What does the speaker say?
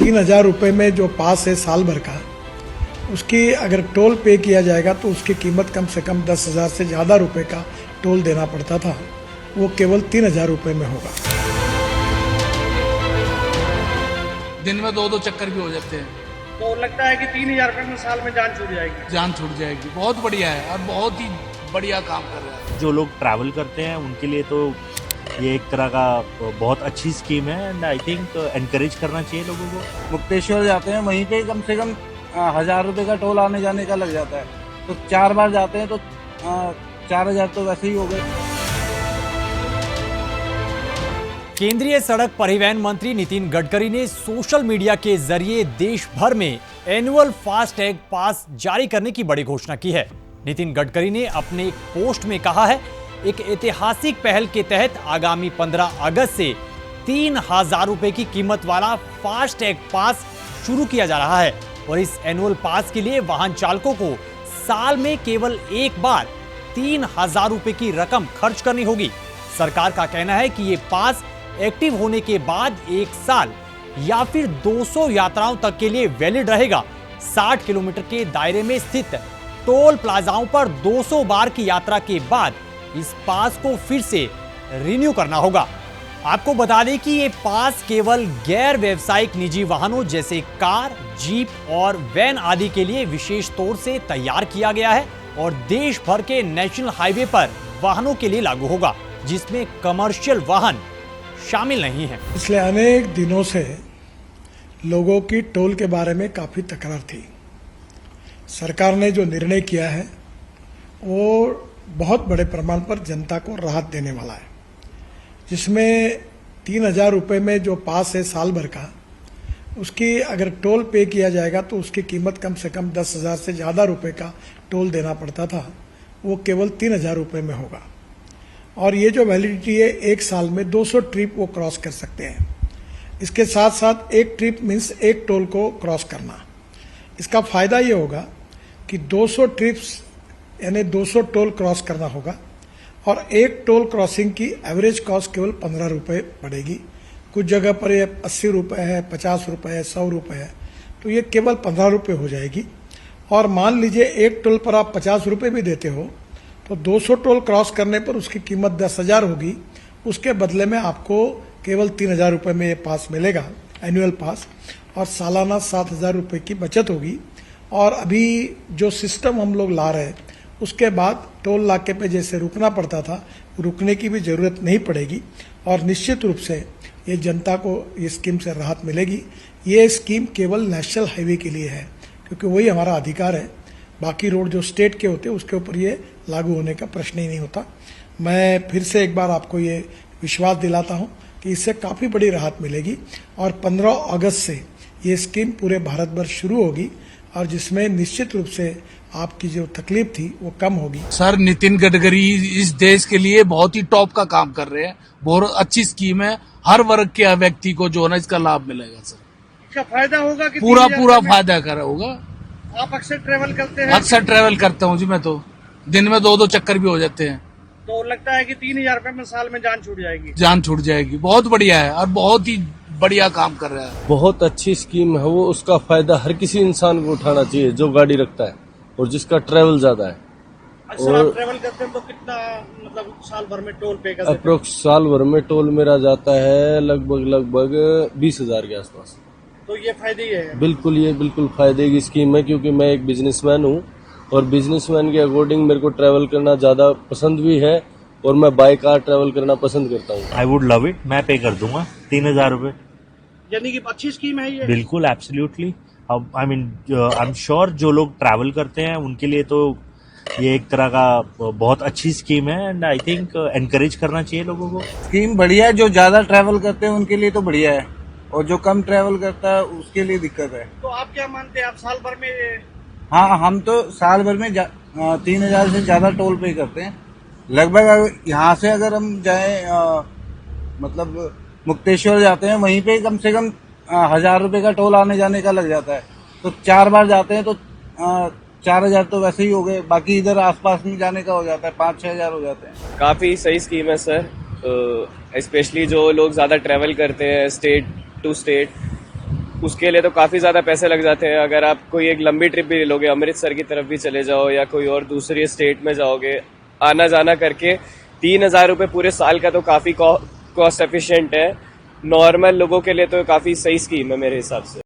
3,000 रुपये में जो पास है साल भर का, उसकी अगर टोल पे किया जाएगा तो उसकी कीमत कम से कम 10,000 से ज़्यादा रुपए का टोल देना पड़ता था। वो केवल 3,000 रुपये में होगा। दिन में 2-2 चक्कर भी हो जाते हैं, तो लगता है कि 3,000 रुपये में साल में जान छूट जाएगी। जान छूट जाएगी। बहुत बढ़िया है और बहुत ही बढ़िया काम कर रहा है। जो लोग ट्रैवल करते हैं उनके लिए तो ये एक तरह का बहुत अच्छी स्कीम है एंड आई थिंक एनकरेज करना चाहिए लोगों को। मुक्तेश्वर जाते हैं, वहीं पे कम से कम 1,000 रुपये का टोल आने जाने का लग जाता है, तो 4 बार जाते हैं तो 4,000 तो वैसे ही हो गए। केंद्रीय सड़क परिवहन मंत्री नितिन गडकरी ने सोशल मीडिया के जरिए देश भर में एनुअल फास्टैग पास जारी करने की बड़ी घोषणा की है। नितिन गडकरी ने अपने एक पोस्ट में कहा है, एक ऐतिहासिक पहल के तहत आगामी 15 अगस्त से 3,000 रुपए की कीमत वाला फास्टैग पास शुरू किया जा रहा है और इस एनुअल पास के लिए वाहन चालकों को साल में केवल एक बार 3,000 रुपए की रकम खर्च करनी होगी। सरकार का कहना है कि ये पास एक्टिव होने के बाद 1 साल या फिर 200 यात्राओं तक के लिए वैलिड रहेगा। 60 किलोमीटर के दायरे में स्थित टोल प्लाजाओं पर 200 बार की यात्रा के बाद इस पास को फिर से रिन्यू करना होगा। आपको बता दें कि ये पास केवल गैर व्यावसायिक निजी वाहनों जैसे कार, जीप और वैन आदि के लिए विशेष तौर से तैयार किया गया है और देश भर के नेशनल हाईवे पर वाहनों के लिए लागू होगा, जिसमें कमर्शियल वाहन शामिल नहीं है। पिछले अनेक दिनों से लोगों की टोल के बारे में काफी तकरार थी। सरकार ने जो निर्णय किया है वो बहुत बड़े प्रमाण पर जनता को राहत देने वाला है, जिसमें 3,000 रुपये में जो पास है साल भर का, उसकी अगर टोल पे किया जाएगा तो उसकी कीमत कम से कम 10,000 से ज़्यादा रुपये का टोल देना पड़ता था। वो केवल 3,000 रुपये में होगा और ये जो वैलिडिटी है 1 साल में 200 ट्रिप वो क्रॉस कर सकते हैं। इसके साथ साथ एक ट्रिप मीन्स एक टोल को क्रॉस करना। इसका फायदा ये होगा कि 200 ट्रिप्स यानी 200 टोल क्रॉस करना होगा और एक टोल क्रॉसिंग की एवरेज कॉस्ट केवल 15 रुपये पड़ेगी। कुछ जगह पर ये 80 रुपये है, 50 रुपये है, 100 रुपये है, तो ये केवल 15 रुपये हो जाएगी। और मान लीजिए एक टोल पर आप 50 रुपये भी देते हो तो 200 टोल क्रॉस करने पर उसकी कीमत 10,000 होगी। उसके बदले में आपको केवल 3,000 रुपये में ये पास मिलेगा, एनुअल पास, और सालाना 7,000 रुपये की बचत होगी। और अभी जो सिस्टम हम लोग ला रहे हैं उसके बाद टोल नाके पे जैसे रुकना पड़ता था, रुकने की भी जरूरत नहीं पड़ेगी और निश्चित रूप से ये जनता को ये स्कीम से राहत मिलेगी। ये स्कीम केवल नेशनल हाईवे के लिए है क्योंकि वही हमारा अधिकार है। बाकी रोड जो स्टेट के होते हैं उसके ऊपर ये लागू होने का प्रश्न ही नहीं होता। मैं फिर से एक बार आपको ये विश्वास दिलाता हूँ कि इससे काफ़ी बड़ी राहत मिलेगी और 15 अगस्त से ये स्कीम पूरे भारत भर शुरू होगी और जिसमें निश्चित रूप से आपकी जो तकलीफ थी वो कम होगी। सर, नितिन गडकरी इस देश के लिए बहुत ही टॉप का काम कर रहे हैं। बहुत अच्छी स्कीम है, हर वर्ग के व्यक्ति को जो है ना इसका लाभ मिलेगा। सर, इसका फायदा होगा कि पूरा फायदा कर होगा। आप अक्सर ट्रेवल करते हैं? अक्सर ट्रेवल करता हूँ जी, मैं तो दिन में 2-2 चक्कर भी हो जाते हैं, तो लगता है कि 3,000 रुपये में साल में जान छूट जाएगी। जान छूट जाएगी। बहुत बढ़िया है और बहुत ही बढ़िया काम कर रहा है। बहुत अच्छी स्कीम है वो, उसका फायदा हर किसी इंसान को उठाना चाहिए जो गाड़ी रखता है और जिसका ट्रैवल ज्यादा है। अक्सर आप ट्रैवल करते हैं तो कितना मतलब साल भर में टोल पे करते हैं? अप्रोक्स साल भर में टोल मेरा जाता है लगभग 20,000 के आसपास। तो ये फायदे ही है? बिल्कुल, ये बिल्कुल फायदे की स्कीम है क्योंकि मैं एक बिजनेसमैन हूँ और बिजनेसमैन के अकॉर्डिंग मेरे को ट्रैवल करना ज्यादा पसंद भी है और मैं बाय कार ट्रैवल करना पसंद करता हूँ। I would love it. मैं पे कर दूंगा 3,000 रुपये। यानी कि अच्छी स्कीम है ये? बिल्कुल, एब्सोल्युटली। आई एम श्योर जो लोग ट्रैवल करते हैं उनके लिए तो ये एक तरह का बहुत अच्छी स्कीम है एंड आई थिंक एनकरेज करना चाहिए लोगों को। स्कीम बढ़िया है, जो ज्यादा ट्रैवल करते हैं उनके लिए तो बढ़िया है और जो कम ट्रैवल करता है उसके लिए दिक्कत है। तो आप क्या मानते हैं, आप साल भर में? हाँ, हम तो साल भर में 3,000 से ज्यादा टोल पे करते हैं। लगभग यहाँ से अगर हम जाए मतलब मुक्तेश्वर जाते हैं, वहीं पे कम से कम 1,000 रुपये का टोल आने जाने का लग जाता है, तो 4 बार जाते हैं तो 4,000 तो वैसे ही हो गए। बाकी इधर आसपास में जाने का हो जाता है, 5-6 हज़ार हो जाते हैं। काफ़ी सही स्कीम है सर, स्पेशली जो लोग ज़्यादा ट्रैवल करते हैं स्टेट टू स्टेट, उसके लिए तो काफ़ी ज़्यादा पैसे लग जाते हैं। अगर आप कोई एक लंबी ट्रिप भी लोगे, अमृतसर की तरफ भी चले जाओ या कोई और दूसरी स्टेट में जाओगे, आना जाना करके 3,000 रुपये पूरे साल का तो काफ़ी कॉस्ट एफिशिएंट है। नॉर्मल लोगों के लिए तो काफ़ी सही स्कीम है मेरे हिसाब से।